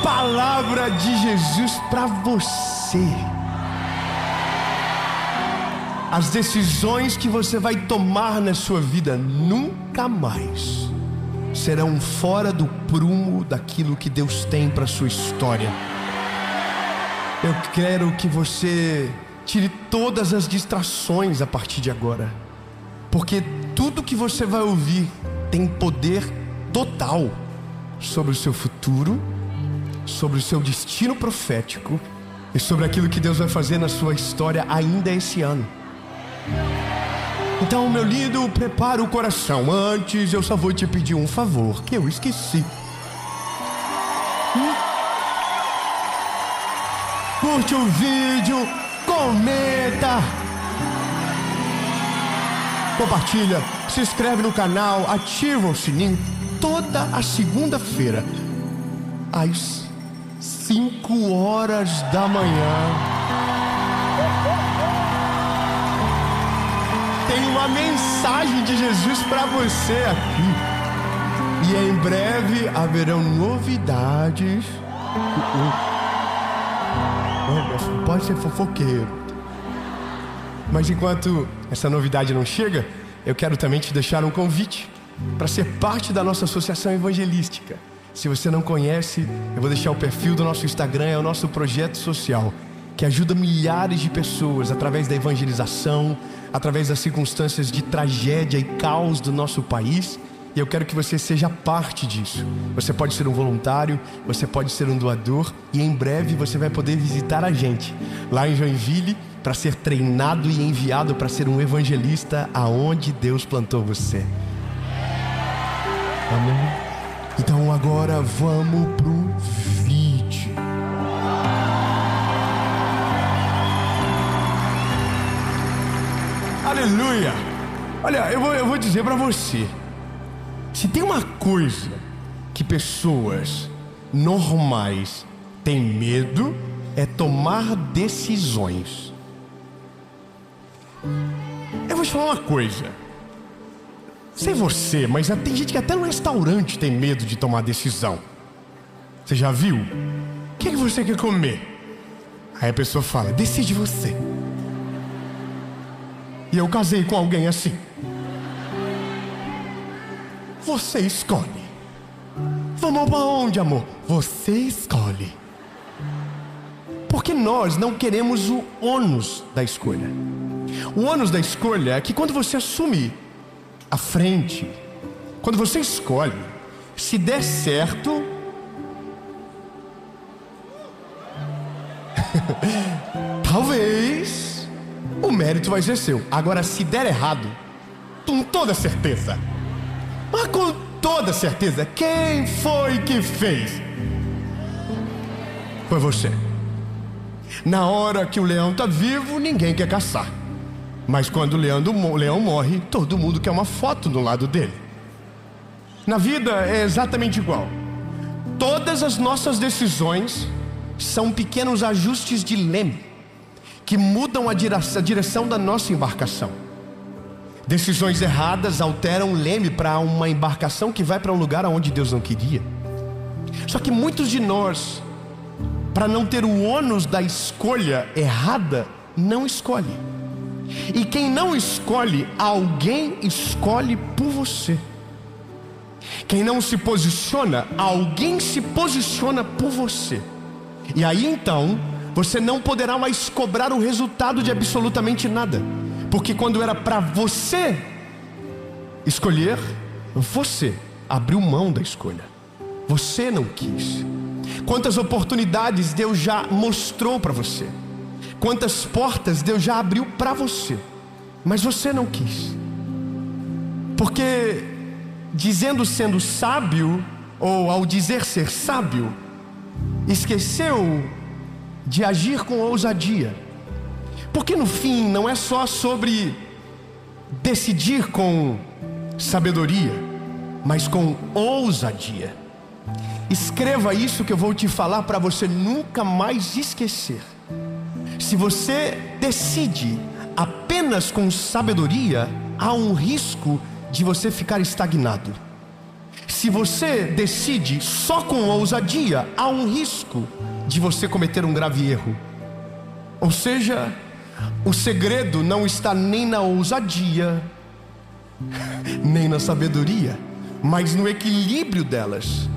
palavra de Jesus para você. As decisões que você vai tomar na sua vida nunca mais serão fora do prumo daquilo que Deus tem para a sua história. Eu quero que você tire todas as distrações a partir de agora, porque tudo que você vai ouvir tem poder total sobre o seu futuro, sobre o seu destino profético e sobre aquilo que Deus vai fazer na sua história ainda esse ano. Então, meu lindo, prepara o coração. Antes, eu só vou te pedir um favor que eu esqueci. Curte o vídeo, comenta, compartilha, se inscreve no canal, ativa o sininho. Toda a segunda-feira, às 5 horas da manhã, tem uma mensagem de Jesus para você aqui. E em breve haverão novidades. Pode ser fofoqueiro. Mas enquanto essa novidade não chega, eu quero também te deixar um convite para ser parte da nossa associação evangelística. Se você não conhece, eu vou deixar o perfil do nosso Instagram. É o nosso projeto social que ajuda milhares de pessoas através da evangelização, através das circunstâncias de tragédia e caos do nosso país. E eu quero que você seja parte disso. Você pode ser um voluntário, você pode ser um doador, e em breve você vai poder visitar a gente lá em Joinville para ser treinado e enviado para ser um evangelista aonde Deus plantou você. Amém? Então agora vamos pro vídeo. Aleluia! Olha, eu vou dizer para você, se tem uma coisa que pessoas normais têm medo, é tomar decisões. Eu vou te falar uma coisa. Sei você, mas tem gente que até no restaurante tem medo de tomar decisão. Você já viu? O que você quer comer? Aí a pessoa fala, decide você. E eu casei com alguém assim. Você escolhe. Vamos para onde, amor? Você escolhe. Porque nós não queremos o ônus da escolha. O ônus da escolha é que quando você assume a frente, quando você escolhe, se der certo, talvez o mérito vai ser seu. Agora, se der errado, com toda certeza, mas com toda certeza, quem foi que fez? Foi você. Na hora que o leão está vivo, ninguém quer caçar. Mas quando o leão morre, todo mundo quer uma foto do lado dele. Na vida é exatamente igual. Todas as nossas decisões são pequenos ajustes de leme que mudam a direção da nossa embarcação. Decisões erradas alteram o leme para uma embarcação que vai para um lugar aonde Deus não queria. Só que muitos de nós, para não ter o ônus da escolha errada, não escolhe. E quem não escolhe, alguém escolhe por você. Quem não se posiciona, alguém se posiciona por você. E aí então, você não poderá mais cobrar o resultado de absolutamente nada. Porque quando era para você escolher, você abriu mão da escolha. Você não quis. Quantas oportunidades Deus já mostrou para você. Quantas portas Deus já abriu para você, mas você não quis. Porque dizendo sendo sábio, ou ao dizer ser sábio, esqueceu de agir com ousadia. Porque no fim não é só sobre decidir com sabedoria, mas com ousadia. Escreva isso que eu vou te falar para você nunca mais esquecer. Se você decide apenas com sabedoria, há um risco de você ficar estagnado. Se você decide só com ousadia, há um risco de você cometer um grave erro. Ou seja, o segredo não está nem na ousadia, nem na sabedoria, mas no equilíbrio delas.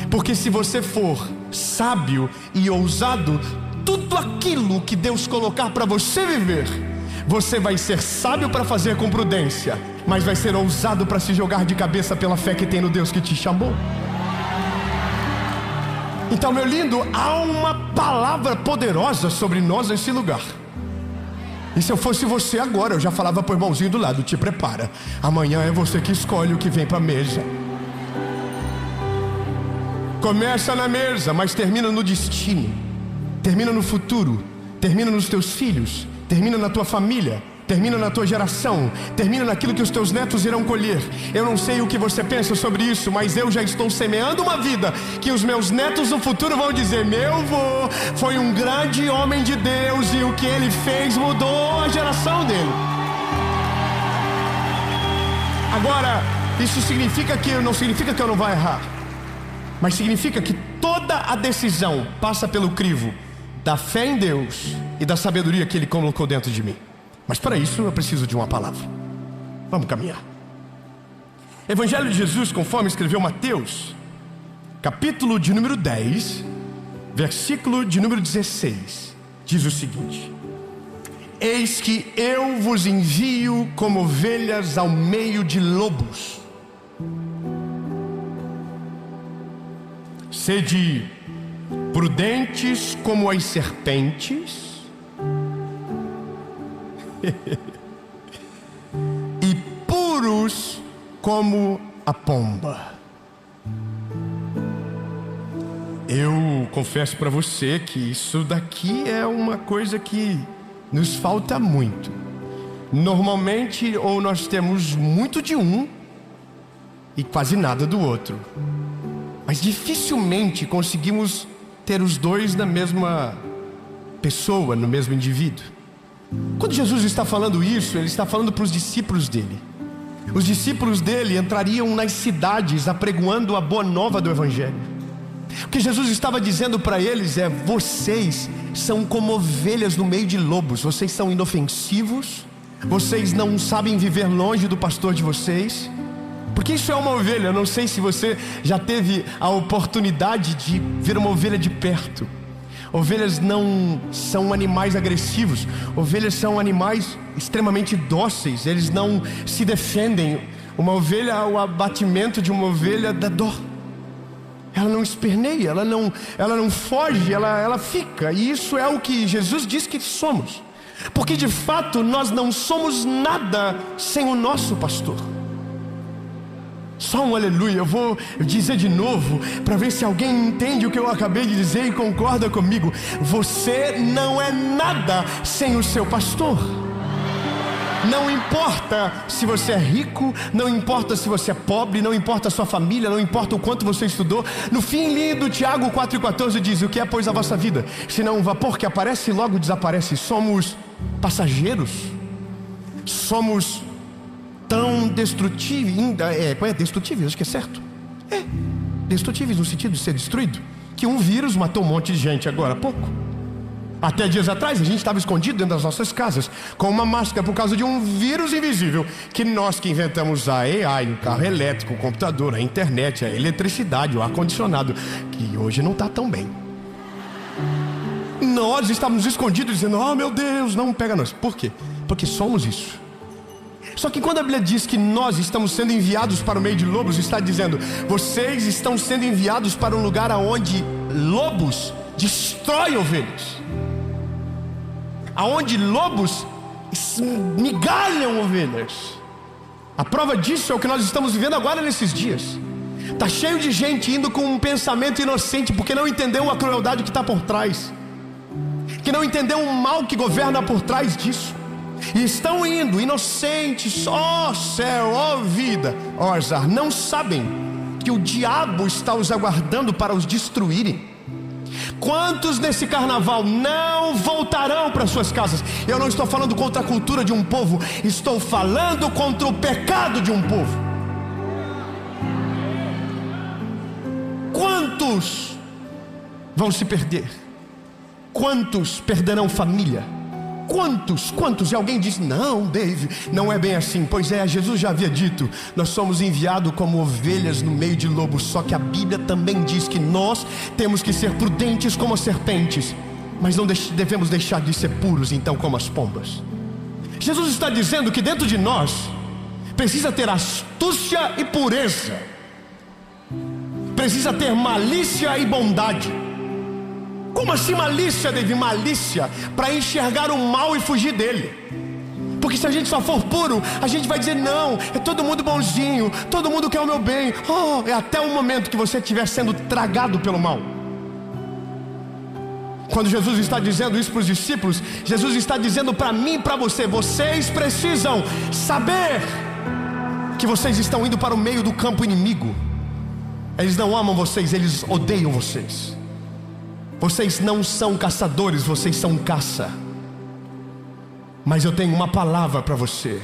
Porque se você for sábio e ousado, tudo aquilo que Deus colocar para você viver, você vai ser sábio para fazer com prudência, mas vai ser ousado para se jogar de cabeça pela fé que tem no Deus que te chamou. Então, meu lindo, há uma palavra poderosa sobre nós nesse lugar. E se eu fosse você agora, eu já falava pro irmãozinho do lado: te prepara, amanhã é você que escolhe o que vem para a mesa. Começa na mesa, mas termina no destino, termina no futuro, termina nos teus filhos, termina na tua família, termina na tua geração, termina naquilo que os teus netos irão colher. Eu não sei o que você pensa sobre isso, mas eu já estou semeando uma vida que os meus netos no futuro vão dizer: meu avô foi um grande homem de Deus e o que ele fez mudou a geração dele. Agora, isso significa que não significa que eu não vou errar, mas significa que toda a decisão passa pelo crivo da fé em Deus e da sabedoria que Ele colocou dentro de mim. Mas para isso eu preciso de uma palavra. Vamos caminhar. Evangelho de Jesus, conforme escreveu Mateus, capítulo de número 10, versículo de número 16, diz o seguinte: eis que eu vos envio como ovelhas ao meio de lobos. Sede prudentes como as serpentes e puros como a pomba. Eu confesso para você que isso daqui é uma coisa que nos falta muito. Normalmente, ou nós temos muito de um e quase nada do outro, mas dificilmente conseguimos ter os dois na mesma pessoa, no mesmo indivíduo. Quando Jesus está falando isso, Ele está falando para os discípulos dele. Os discípulos dele entrariam nas cidades apregoando a boa nova do Evangelho. O que Jesus estava dizendo para eles é: vocês são como ovelhas no meio de lobos. Vocês são inofensivos, vocês não sabem viver longe do pastor de vocês. Porque isso é uma ovelha. Eu não sei se você já teve a oportunidade de ver uma ovelha de perto. Ovelhas não são animais agressivos. Ovelhas são animais extremamente dóceis. Eles não se defendem. Uma ovelha, o abatimento de uma ovelha dá dó. Ela não esperneia, ela não foge, ela fica. E isso é o que Jesus diz que somos. Porque de fato nós não somos nada sem o nosso pastor. Só um aleluia. Eu vou dizer de novo para ver se alguém entende o que eu acabei de dizer e concorda comigo. Você não é nada sem o seu pastor. Não importa se você é rico, não importa se você é pobre, não importa a sua família, não importa o quanto você estudou. No fim lindo, Tiago 4,14 diz: o que é pois a vossa vida? Senão um vapor que aparece e logo desaparece. Somos passageiros. Somos tão destrutíveis, destrutíveis, acho que é certo. Destrutíveis no sentido de ser destruído, que um vírus matou um monte de gente agora há pouco. Até dias atrás a gente estava escondido dentro das nossas casas com uma máscara por causa de um vírus invisível que nós que inventamos a AI, o carro elétrico, o computador, a internet, a eletricidade, o ar-condicionado, que hoje não está tão bem. Nós estávamos escondidos dizendo: oh meu Deus, não pega nós. Por quê? Porque somos isso. Só que quando a Bíblia diz que nós estamos sendo enviados para o meio de lobos, está dizendo: vocês estão sendo enviados para um lugar onde lobos destroem ovelhas, aonde lobos migalham ovelhas. A prova disso é o que nós estamos vivendo agora nesses dias. Está cheio de gente indo com um pensamento inocente, porque não entendeu a crueldade que está por trás, que não entendeu o mal que governa por trás disso. E estão indo inocentes, ó céu, ó vida, ó azar. Não sabem que o diabo está os aguardando para os destruírem. Quantos nesse carnaval não voltarão para suas casas? Eu não estou falando contra a cultura de um povo, estou falando contra o pecado de um povo. Quantos vão se perder? Quantos perderão família? Quantos? E alguém diz, não, Dave, não é bem assim. Pois é, Jesus já havia dito, nós somos enviados como ovelhas no meio de lobos. Só que a Bíblia também diz que nós temos que ser prudentes como as serpentes, mas não devemos deixar de ser puros então como as pombas. Jesus está dizendo que dentro de nós precisa ter astúcia e pureza, precisa ter malícia e bondade. Como assim malícia, David? Malícia para enxergar o mal e fugir dele. Porque se a gente só for puro, a gente vai dizer, não, é todo mundo bonzinho, todo mundo quer o meu bem. É até o momento que você estiver sendo tragado pelo mal. Quando Jesus está dizendo isso para os discípulos, Jesus está dizendo para mim e para você, vocês precisam saber que vocês estão indo para o meio do campo inimigo. Eles não amam vocês, eles odeiam vocês. Vocês não são caçadores, vocês são caça. Mas eu tenho uma palavra para você.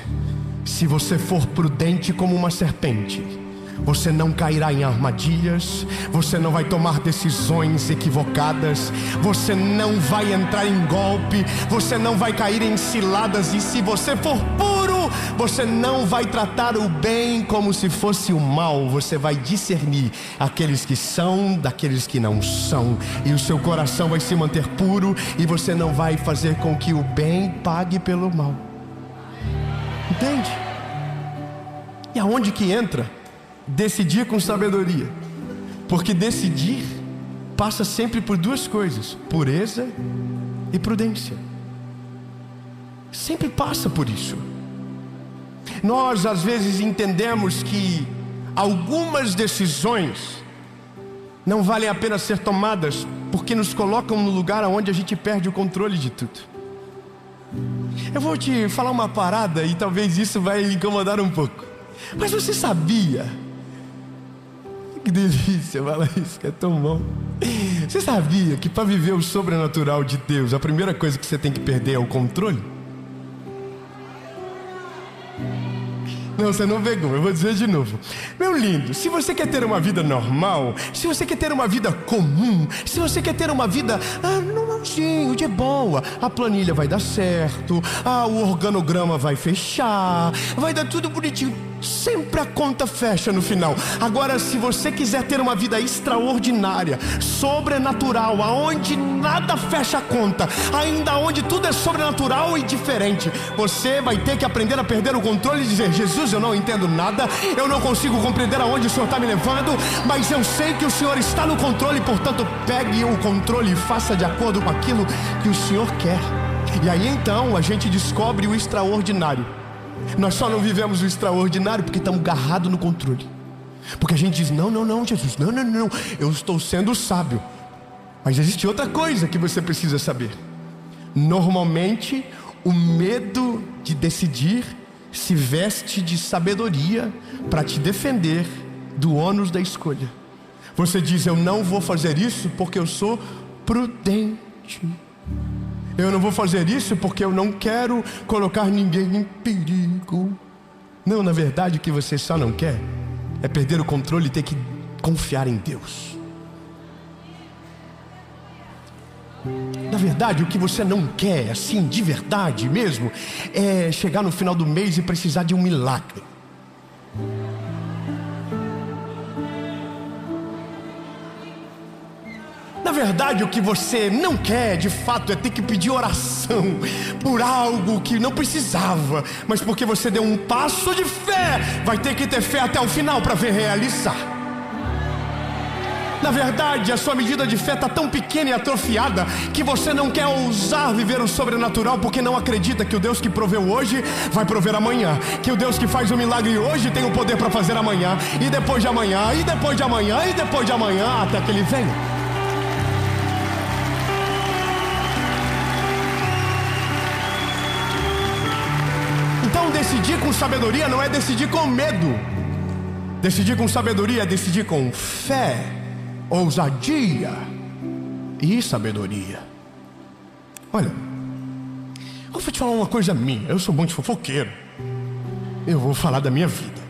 Se você for prudente como uma serpente, você não cairá em armadilhas, você não vai tomar decisões equivocadas, você não vai entrar em golpe, você não vai cair em ciladas. E se você for puro, você não vai tratar o bem como se fosse o mal. Você vai discernir aqueles que são daqueles que não são, e o seu coração vai se manter puro, e você não vai fazer com que o bem pague pelo mal. Entende? E aonde que entra decidir com sabedoria? Porque decidir passa sempre por duas coisas: pureza e prudência. Sempre passa por isso. Nós às vezes entendemos que algumas decisões não valem a pena ser tomadas, porque nos colocam no lugar onde a gente perde o controle de tudo. Eu vou te falar uma parada e talvez isso vai incomodar um pouco, mas você sabia? Que delícia falar isso, que é tão bom. Você sabia que para viver o sobrenatural de Deus, a primeira coisa que você tem que perder é o controle? Não, você não pegou, eu vou dizer de novo. Meu lindo, se você quer ter uma vida normal, se você quer ter uma vida comum, se você quer ter uma vida normalzinho, de boa, a planilha vai dar certo, o organograma vai fechar, vai dar tudo bonitinho, sempre a conta fecha no final. Agora, se você quiser ter uma vida extraordinária, sobrenatural, aonde nada fecha a conta, ainda onde tudo é sobrenatural e diferente, você vai ter que aprender a perder o controle e dizer: Jesus, eu não entendo nada, eu não consigo compreender aonde o Senhor está me levando, mas eu sei que o Senhor está no controle, portanto pegue o controle e faça de acordo com aquilo que o Senhor quer. E aí então a gente descobre o extraordinário. Nós só não vivemos o extraordinário porque estamos agarrados no controle. Porque a gente diz: não, Jesus, não, eu estou sendo sábio. Mas existe outra coisa que você precisa saber. Normalmente o medo de decidir se veste de sabedoria para te defender do ônus da escolha. Você diz: eu não vou fazer isso porque eu sou prudente. Eu não vou fazer isso porque eu não quero colocar ninguém em perigo. Não, na verdade o que você só não quer é perder o controle e ter que confiar em Deus. Na verdade o que você não quer, assim, de verdade mesmo, é chegar no final do mês e precisar de um milagre. Na verdade o que você não quer de fato é ter que pedir oração por algo que não precisava, mas porque você deu um passo de fé, vai ter que ter fé até o final para ver realizar. Na verdade a sua medida de fé está tão pequena e atrofiada que você não quer ousar viver o sobrenatural, porque não acredita que o Deus que proveu hoje vai prover amanhã, que o Deus que faz o milagre hoje tem o poder para fazer amanhã, e depois de amanhã, e depois de amanhã, e depois de amanhã, até que Ele venha. Então decidir com sabedoria não é decidir com medo. Decidir com sabedoria é decidir com fé, ousadia e sabedoria. Olha, eu vou te falar uma coisa minha. Eu sou muito fofoqueiro. Eu vou falar da minha vida.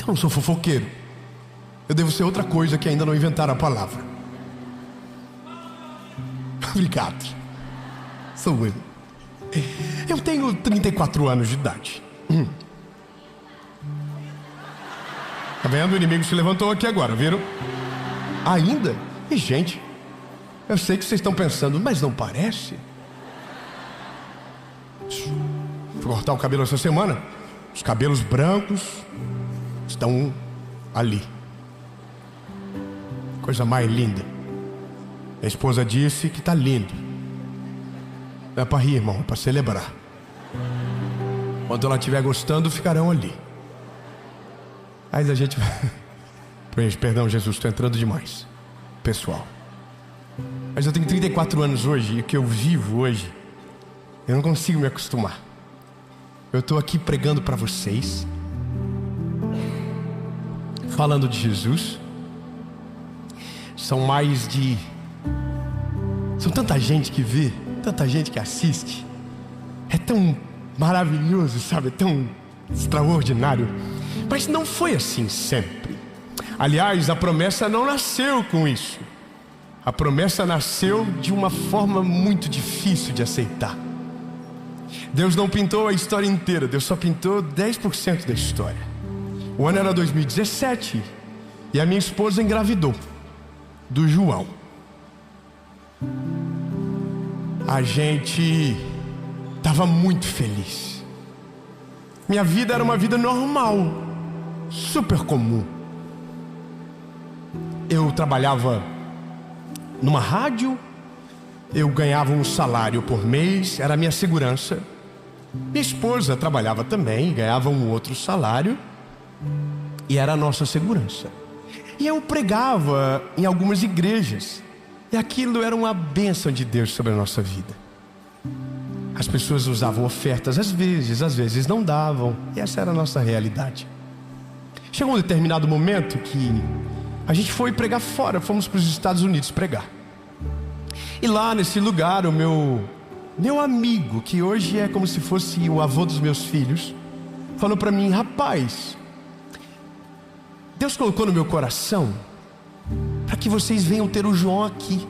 Eu não sou fofoqueiro. Eu devo ser outra coisa que ainda não inventaram a palavra. Obrigado. Sou eu. Eu tenho 34 anos de idade. Tá vendo? O inimigo se levantou aqui agora, viram? Ainda? E gente, eu sei que vocês estão pensando, mas não parece? Fui cortar o cabelo essa semana. Os cabelos brancos estão ali. Coisa mais linda. A esposa disse que está lindo. Não é para rir, irmão, é para celebrar. Quando ela estiver gostando, ficarão ali. Aí a gente perdão, Jesus, estou entrando demais, pessoal. Mas eu tenho 34 anos hoje, e o que eu vivo hoje, eu não consigo me acostumar. Eu estou aqui pregando para vocês, falando de Jesus. São tanta gente que vê, tanta gente que assiste. É tão maravilhoso, sabe? É tão extraordinário. Mas não foi assim sempre. Aliás, a promessa não nasceu com isso. A promessa nasceu de uma forma muito difícil de aceitar. Deus não pintou a história inteira, Deus só pintou 10% da história. O ano era 2017 e a minha esposa engravidou do João. A gente estava muito feliz. Minha vida era uma vida normal, super comum. Eu trabalhava numa rádio, eu ganhava um salário por mês, era a minha segurança. Minha esposa trabalhava também, ganhava um outro salário e era a nossa segurança. E eu pregava em algumas igrejas e aquilo era uma bênção de Deus sobre a nossa vida. As pessoas usavam ofertas às vezes não davam, e essa era a nossa realidade. Chegou um determinado momento que a gente foi pregar fora, fomos para os Estados Unidos pregar. E lá nesse lugar, o meu amigo, que hoje é como se fosse o avô dos meus filhos, falou para mim: rapaz, Deus colocou no meu coração para que vocês venham ter o João aqui.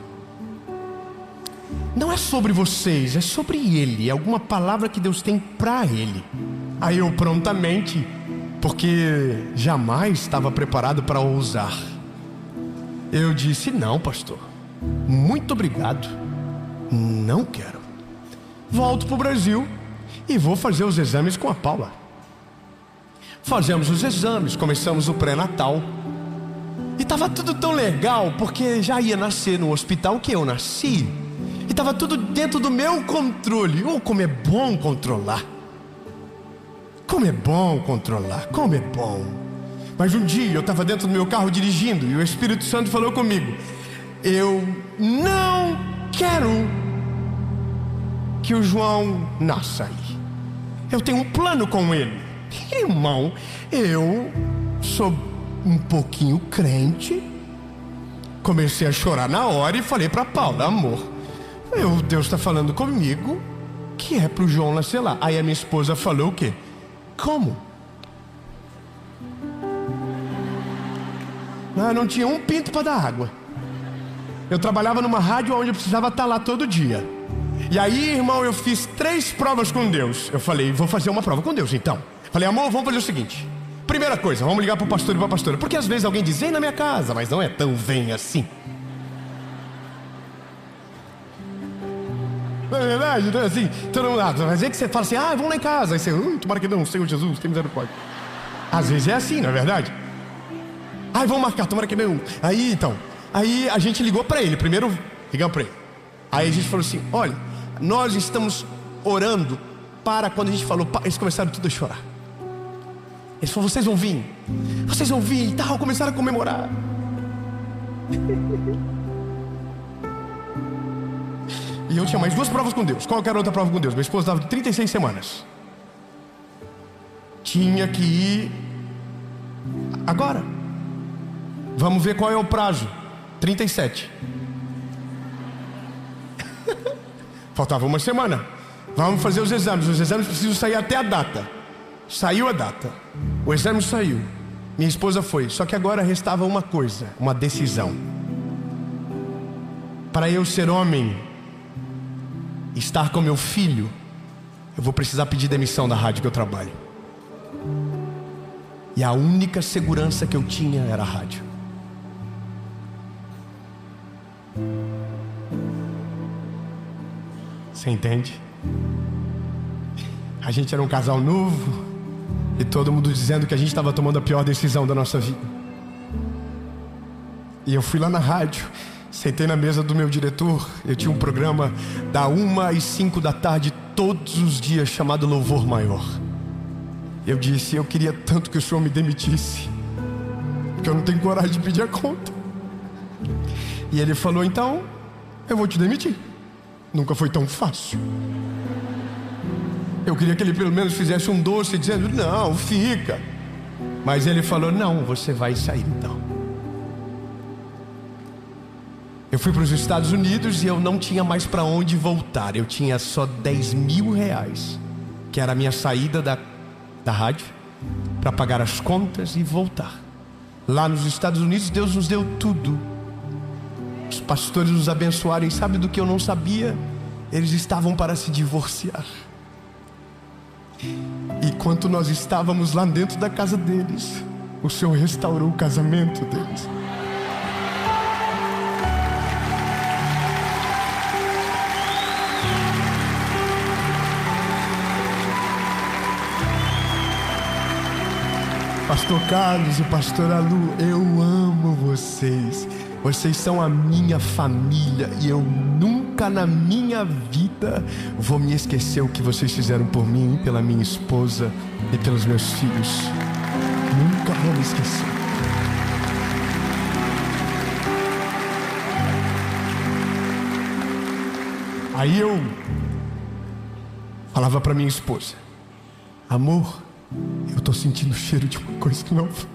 Não é sobre vocês, é sobre ele, é alguma palavra que Deus tem para ele. Aí eu prontamente, porque jamais estava preparado para ousar, eu disse: não, pastor, muito obrigado, não quero. Volto para o Brasil e vou fazer os exames com a Paula. Fazemos os exames, começamos o pré-natal. E estava tudo tão legal, porque já ia nascer no hospital que eu nasci. E estava tudo dentro do meu controle. Oh, como é bom controlar. Como é bom controlar, como é bom. Mas um dia eu estava dentro do meu carro dirigindo e o Espírito Santo falou comigo: eu não quero que o João nasça aí. Eu tenho um plano com ele. Irmão, eu sou um pouquinho crente. Comecei a chorar na hora e falei para Paula: amor, Deus está falando comigo que é para o João nascer lá. Aí a minha esposa falou o quê? Como? Não tinha um pinto para dar água. Eu trabalhava numa rádio onde eu precisava estar lá todo dia. E aí, irmão, eu fiz 3 provas com Deus. Eu falei: vou fazer uma prova com Deus então. Falei: amor, vamos fazer o seguinte. Primeira coisa, vamos ligar para o pastor e para a pastora. Porque às vezes alguém diz: vem na minha casa, mas não é tão vem assim. Não é verdade? Não é assim? Todo mundo, às vezes que você fala assim: vamos lá em casa. Aí você: tomara que não, Senhor Jesus, tem misericórdia. Às vezes é assim, não é verdade? Vamos marcar, tomara que não. Aí a gente ligou para ele. Primeiro ligamos para ele. Aí a gente falou assim: olha, nós estamos orando para... Quando a gente falou, eles começaram tudo a chorar. Eles falaram: vocês vão vir e tal. Começaram a comemorar. E eu tinha mais 2 provas com Deus. Qual que era a outra prova com Deus? Minha esposa estava de 36 semanas. Tinha que ir agora. Vamos ver qual é o prazo. 37. Faltava uma semana. Vamos fazer os exames. Os exames precisam sair até a data. Saiu a data. O exame saiu. Minha esposa foi, só que agora restava uma coisa, uma decisão. Para eu ser homem, estar com meu filho, eu vou precisar pedir demissão da rádio que eu trabalho. E a única segurança que eu tinha era a rádio. Você entende? A gente era um casal novo e todo mundo dizendo que a gente estava tomando a pior decisão da nossa vida. E eu fui lá na rádio, sentei na mesa do meu diretor. Eu tinha um programa da 1 às 5 da tarde todos os dias chamado Louvor Maior. Eu disse: eu queria tanto que o senhor me demitisse, porque eu não tenho coragem de pedir a conta. E ele falou: então eu vou te demitir. Nunca foi tão fácil. Eu queria que ele pelo menos fizesse um doce dizendo: não, fica. Mas ele falou: não, você vai sair então. Eu fui para os Estados Unidos e eu não tinha mais para onde voltar. Eu tinha só 10 mil reais, que era a minha saída da rádio, para pagar as contas e voltar. Lá nos Estados Unidos Deus nos deu tudo. Os pastores nos abençoaram. E sabe do que eu não sabia? Eles estavam para se divorciar. E enquanto nós estávamos lá dentro da casa deles, o Senhor restaurou o casamento deles. Pastor Carlos e pastora Lu, eu amo vocês. Vocês são a minha família e eu nunca na minha vida vou me esquecer o que vocês fizeram por mim, pela minha esposa e pelos meus filhos. Nunca vou me esquecer. Aí eu falava para minha esposa: amor, eu tô sentindo o cheiro de uma coisa nova.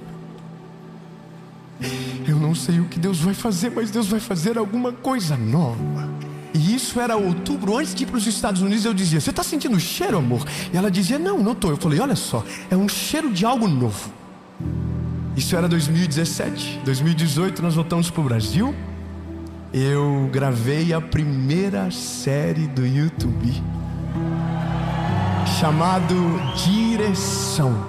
Eu não sei o que Deus vai fazer, mas Deus vai fazer alguma coisa nova. E isso era outubro, antes de ir para os Estados Unidos. Eu dizia: você está sentindo o cheiro, amor? E ela dizia: não estou. Eu falei: olha só, é um cheiro de algo novo. Isso era 2017. 2018 nós voltamos para o Brasil. Eu gravei a primeira série do YouTube, chamado Direção.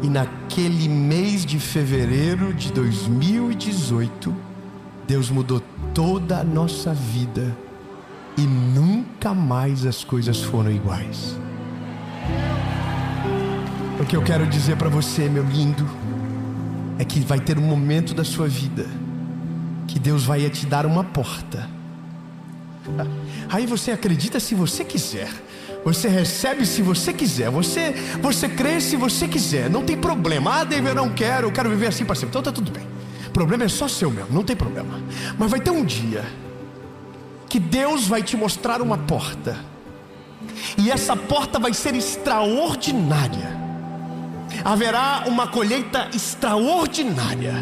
E naquele mês de fevereiro de 2018, Deus mudou toda a nossa vida. E nunca mais as coisas foram iguais. O que eu quero dizer para você, meu lindo, é que vai ter um momento da sua vida que Deus vai te dar uma porta. Aí você acredita se você quiser. Você recebe se você quiser. Você crê se você quiser. Não tem problema. Ah, David, eu não quero. Eu quero viver assim para sempre. Então tá tudo bem. O problema é só seu mesmo. Não tem problema. Mas vai ter um dia que Deus vai te mostrar uma porta. E essa porta vai ser extraordinária. Haverá uma colheita extraordinária.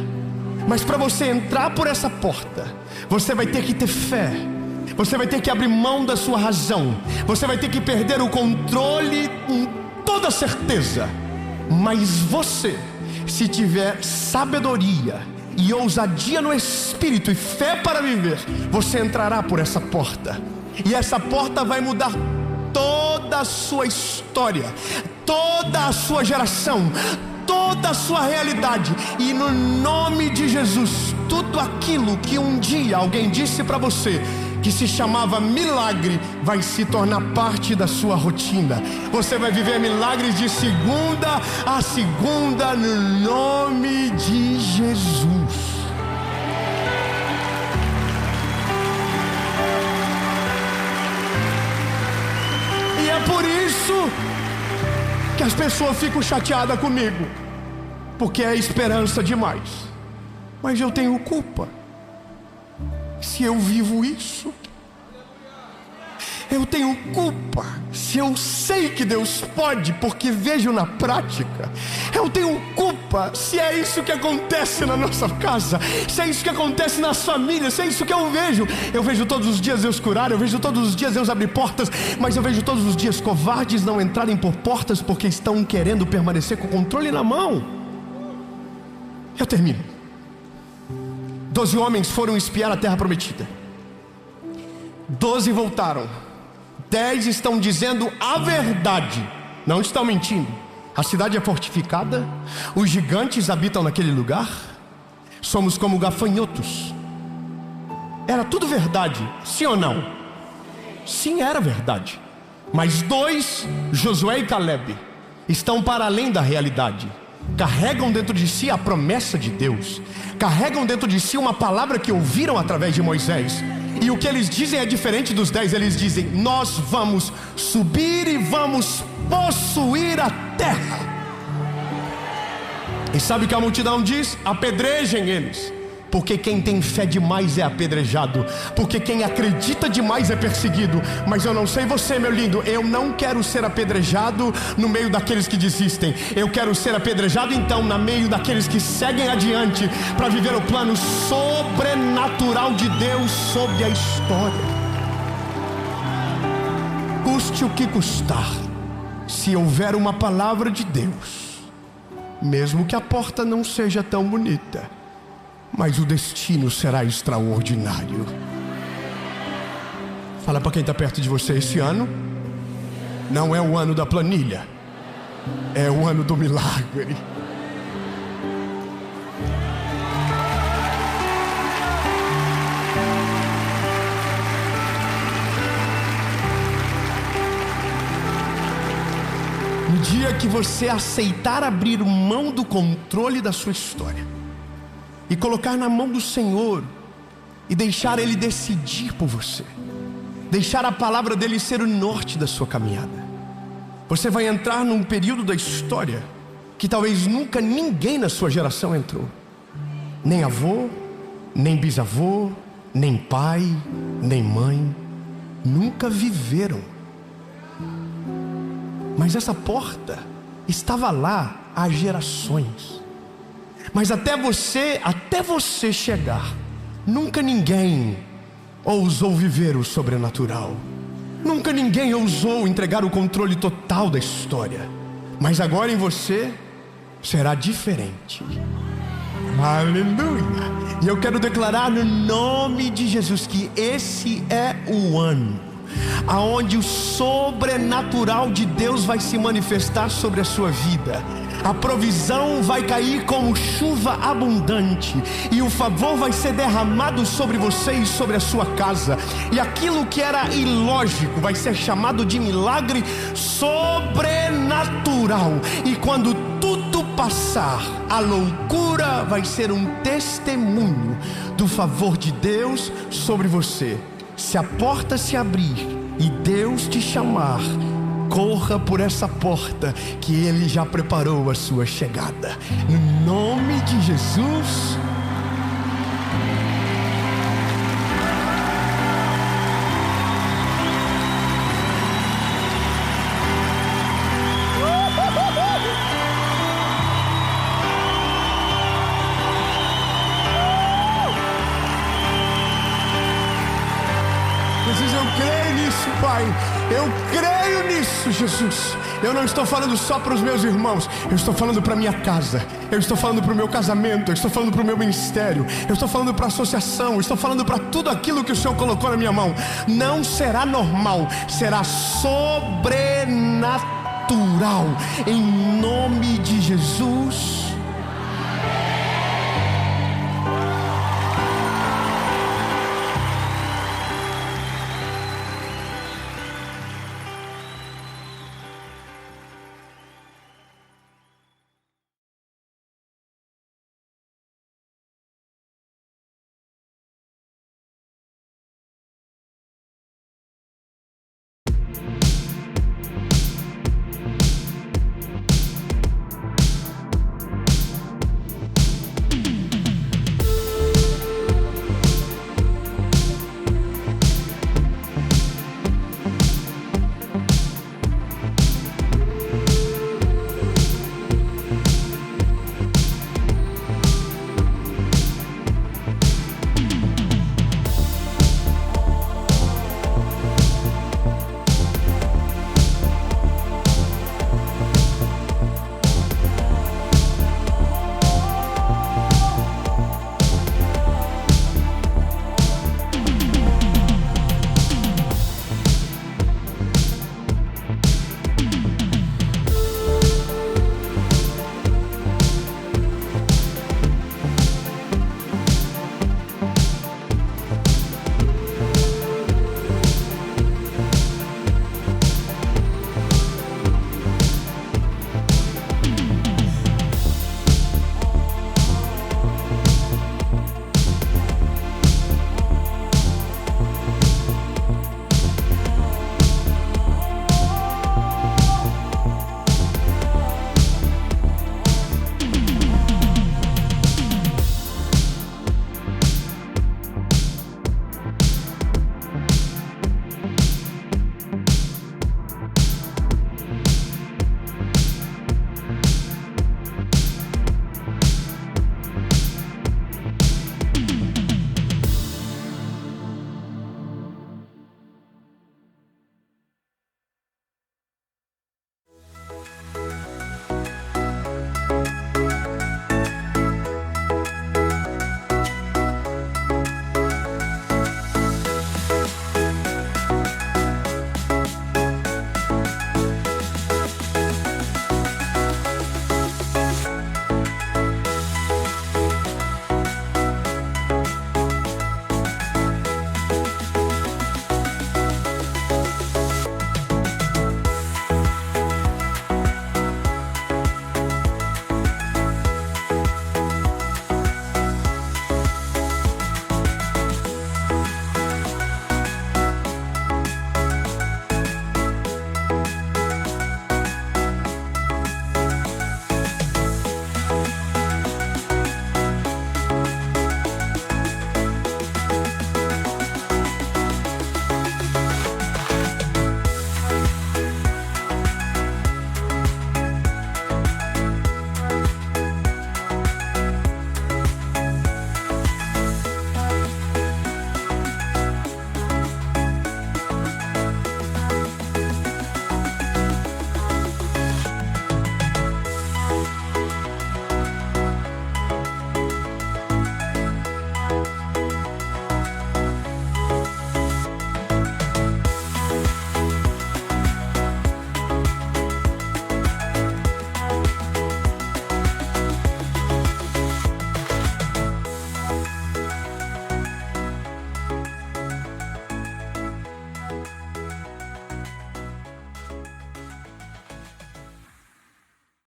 Mas para você entrar por essa porta, você vai ter que ter fé. Você vai ter que abrir mão da sua razão. Você vai ter que perder o controle com toda certeza. Mas você, se tiver sabedoria e ousadia no espírito e fé para viver, você entrará por essa porta. E essa porta vai mudar toda a sua história, toda a sua geração, toda a sua realidade. E no nome de Jesus, tudo aquilo que um dia alguém disse para você que se chamava milagre, vai se tornar parte da sua rotina. Você vai viver milagres de segunda a segunda, no nome de Jesus. E é por isso que as pessoas ficam chateadas comigo, porque é esperança demais. Mas eu tenho culpa. Se eu vivo isso, eu tenho culpa. Se eu sei que Deus pode, porque vejo na prática, eu tenho culpa. Se é isso que acontece na nossa casa, se é isso que acontece nas famílias, se é isso que eu vejo todos os dias Deus curar, eu vejo todos os dias Deus abrir portas, mas eu vejo todos os dias covardes não entrarem por portas porque estão querendo permanecer com o controle na mão. Eu termino. 12 homens foram espiar a terra prometida. 12 voltaram. 10 estão dizendo a verdade, não estão mentindo. A cidade é fortificada, os gigantes habitam naquele lugar, somos como gafanhotos. Era tudo verdade, sim ou não? Sim, era verdade. Mas 2, Josué e Caleb, estão para além da realidade. Carregam dentro de si a promessa de Deus, carregam dentro de si uma palavra que ouviram através de Moisés. E o que eles dizem é diferente dos 10. Eles dizem: nós vamos subir e vamos possuir a terra. E sabe o que a multidão diz? Apedrejem eles. Porque quem tem fé demais é apedrejado, porque quem acredita demais é perseguido. Mas eu não sei você, meu lindo, eu não quero ser apedrejado no meio daqueles que desistem. Eu quero ser apedrejado então no meio daqueles que seguem adiante, para viver o plano sobrenatural de Deus sobre a história. Custe o que custar, se houver uma palavra de Deus, mesmo que a porta não seja tão bonita, mas o destino será extraordinário. Fala para quem está perto de você: esse ano não é o ano da planilha, é o ano do milagre. No dia que você aceitar abrir mão do controle da sua história e colocar na mão do Senhor, e deixar Ele decidir por você, deixar a palavra dEle ser o norte da sua caminhada, você vai entrar num período da história que talvez nunca ninguém na sua geração entrou. Nem avô, nem bisavô, nem pai, nem mãe, nunca viveram. Mas essa porta estava lá há gerações. Mas até você chegar, nunca ninguém ousou viver o sobrenatural. Nunca ninguém ousou entregar o controle total da história. Mas agora em você será diferente. Aleluia! E eu quero declarar no nome de Jesus que esse é o ano aonde o sobrenatural de Deus vai se manifestar sobre a sua vida. A provisão vai cair como chuva abundante, e o favor vai ser derramado sobre você e sobre a sua casa. E aquilo que era ilógico vai ser chamado de milagre sobrenatural. E quando tudo passar, a loucura vai ser um testemunho do favor de Deus sobre você. Se a porta se abrir e Deus te chamar, corra por essa porta, que Ele já preparou a sua chegada. No nome de Jesus. Jesus, eu creio nisso, Pai. Eu creio nisso, Jesus. Eu não estou falando só para os meus irmãos, eu estou falando para a minha casa, eu estou falando para o meu casamento, eu estou falando para o meu ministério, eu estou falando para a associação, eu estou falando para tudo aquilo que o Senhor colocou na minha mão. Não será normal, será sobrenatural, em nome de Jesus.